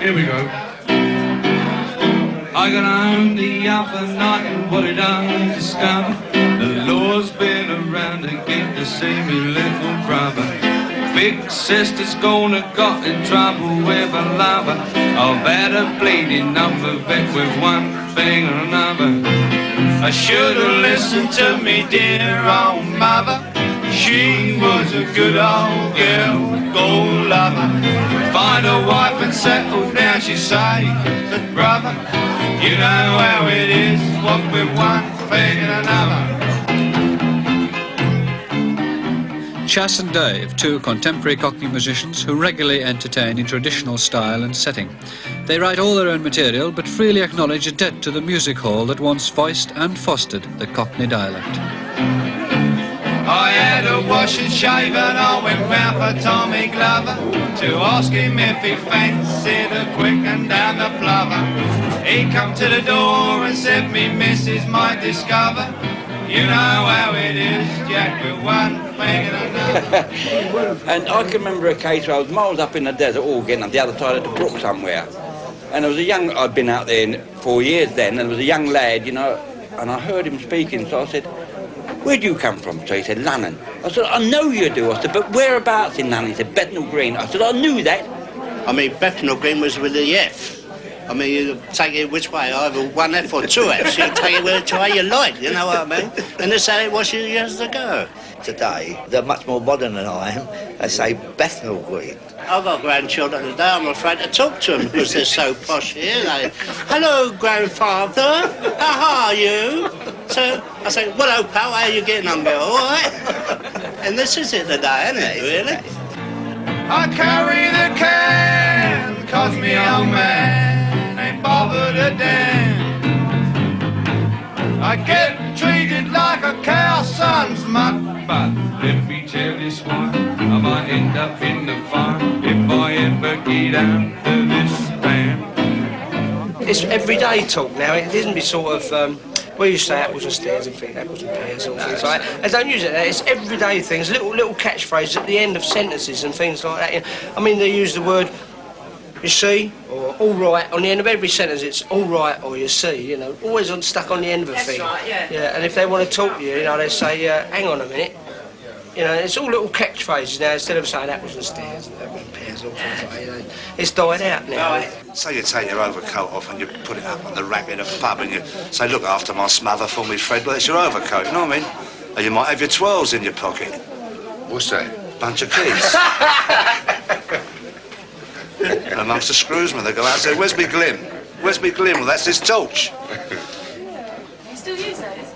Here we go. I got home the other night and what did I discover? The Lord's been around again to see me little brother. Big sister's gonna got in trouble with a lover. I've had a bleeding number vet with one thing or another. I should've listened to me dear old mother. She was a good old girl, gold lover. Find a wife and settle down, she say, said brother, you know how it is, what with one thing and another. Chas and Dave, two contemporary Cockney musicians who regularly entertain in traditional style and setting. They write all their own material, but freely acknowledge a debt to the music hall that once voiced and fostered the Cockney dialect. I had a wash and shave and I went round for Tommy Glover to ask him if he fancied a quick and down the plover. He come to the door and said me missus might discover. You know how it is, Jack, with one thing and another. And I can remember a case where I was miles up in the desert, again on the other side of the brook somewhere. And there was a young, I'd been out there 4 years then, and there was a young lad, you know, and I heard him speaking, so I said, where do you come from? So he said, London. I said, I know you do. I said, but whereabouts in London? He said, Bethnal Green. I said, I knew that. I mean, Bethnal Green was with the F. I mean, you take it which way, either one F or two Fs. You take it which way you like, you know what I mean? And that's how it was years ago. Today, they're much more modern than I am. They say Bethnal Green. I've got grandchildren today, I'm afraid to talk to them because they're so posh here. They, hello, grandfather, how are you? So I say, well, hello, pal, how are you getting on, girl, all right? And this is it today, isn't it, really? I carry the can, cause me old man ain't bothered a damn. I get treated like a cow's son's mutt, but let me tell you what, I might end up in the fire if I ever get out to this band. It's everyday talk now, it isn't be sort of, we used to say apples and stairs and things, apples and pears and things like that. They don't use it there, it's everyday things, little catchphrases at the end of sentences and things like that. You know, I mean, they use the word, you see, or all right, on the end of every sentence it's all right or you see, you know, always stuck on the end of a thing. That's right, yeah. Yeah, and if they want to talk to you, you know, they say, hang on a minute. You know, it's all little catchphrases now, instead of saying apples and stairs and apples and pears and all things like that, you know. It's died out now. Say you take your overcoat off and you put it up on the rack in a pub and you say, look after my smother for me, Fred, well, it's your overcoat, you know what I mean? Or you might have your 12s in your pocket. What's that? Bunch of keys. And amongst the screwsmen, they go out and say, where's me glim? Where's me glim? Well, that's his torch. You still use those?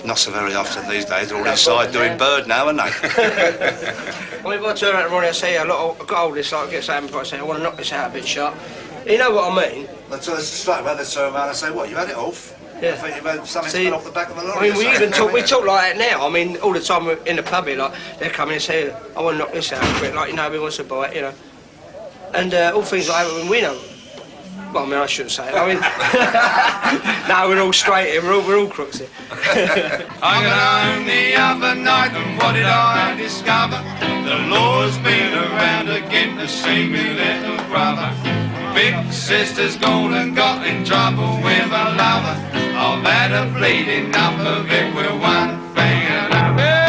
Not so very often these days. They're all inside doing bird now, aren't they? I mean, if I turn around to Ronnie, I say, I've got hold of this, like, I get something, I say, I want to knock this out a bit sharp. You know what I mean? Let's straight away, they turn around and say, what, you had it off? Yeah. I think you've had something fell off the back of the lorry. I mean, we talk like that now. I mean, all the time we're in the pub here, like, they're coming and say, I want to knock this out quick, like, you know, everyone wants to buy it, you know. And all things like that, I mean, we know. Well, I mean, I shouldn't say it. I mean, no, we're all straight here. We're all crooks here. I got home the other night and what did I discover? The Lord's been around again to see me little brother. Big sister's gone and got in trouble with a lover. I've had a bleeding enough of it with one thing and another. Hey!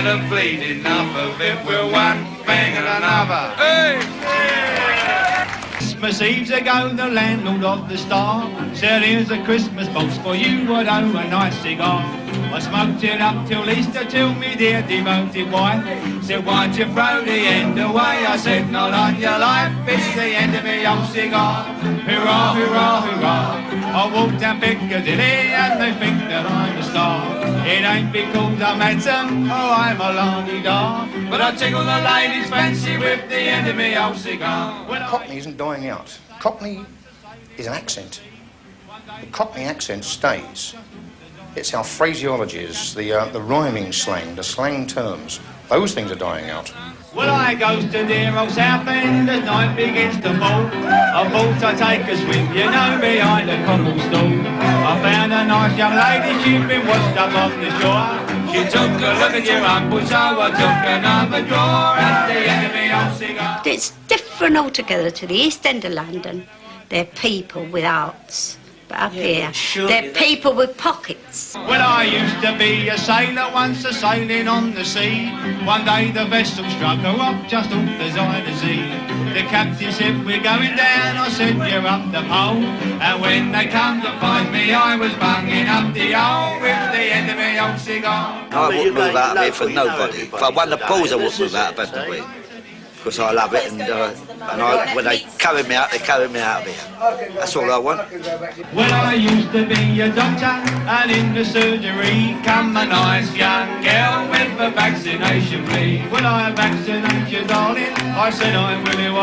I've played enough of it with one thing and another. Hey! Christmas Eve's ago, the landlord of the Star said, here's a Christmas box for you, I'd owe a nice cigar. I smoked it up till Easter, till me dear devoted wife said, why'd you throw the end away? I said, not on your life, it's the end of me old cigar. Hurrah, hurrah, hurrah. I walk down Piccadilly and they think that I'm a star. It ain't because I'm handsome, oh, I'm a la-di-da, but I tickle the ladies' fancy with the end of me old cigar. Cockney isn't dying out. Cockney is an accent. The Cockney accent stays. It's our phraseologies, the rhyming slang, the slang terms, Those things are dying out. Well, I goes to dear old Southend as night begins to fall. I thought I'd take a swim, you know, behind the cobblestone. I found a nice young lady, she'd been washed up on the shore. She took a look at your uncle, so I took another draw at the end of me old cigar. It's different altogether to the East End of London. They're people with hearts. But up here, they're people with pockets. Well, I used to be a sailor, once a sailing on the sea. One day the vessel struck a rock just off the Zuyder Sea. The captain said, we're going down, I said, you're up the pole. And when they come to find me, I was bunging up the hole with the end of me old cigar. I wouldn't move out of here for nobody. If I won the balls, I wouldn't move out of Bethnal Green. Because I love it, and when they carry me out, they carry me out of here. That's all I want. Well, I used to be a doctor, and in the surgery come a nice young girl with a vaccination plea. Will I vaccinate you, darling? I said I really will.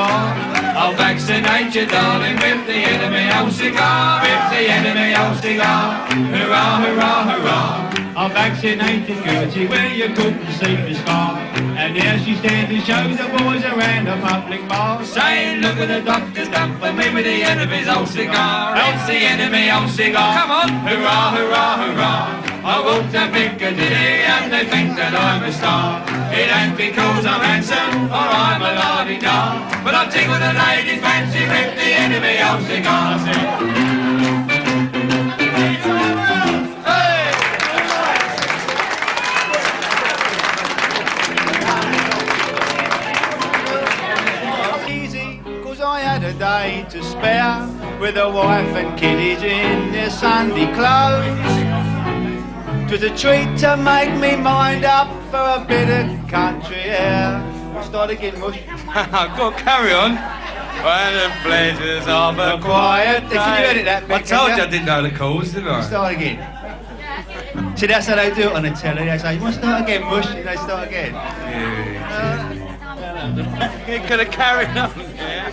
I'll vaccinate you, darling, with the enemy old cigar, with the enemy old cigar. Hurrah, hurrah, hurrah. I vaccinated Gertie where you couldn't see the scar. And there she stands and shows the boys around the public bar, saying, look at the doctor's done for me with the enemy's old cigar. It's the enemy old cigar. Come on! Hurrah, hurrah, hurrah. I walk to Piccadilly and they think that I'm a star. It ain't because I'm handsome or I'm a la-di-da, but I tickle the ladies' fancy with the enemy old cigar. I had a day to spare with a wife and kiddies in their Sunday clothes. 'Twas a treat to make me mind up for a bit of country air. Start again, Mush. Go carry on. When the pleasures of a quiet day. Can you edit that bit? I told you I didn't know the chords, didn't I? Start again. See, that's how they do it on the telly. They say, you want to start again, Mush? And they start again. Yeah. You could have carried on. Yeah.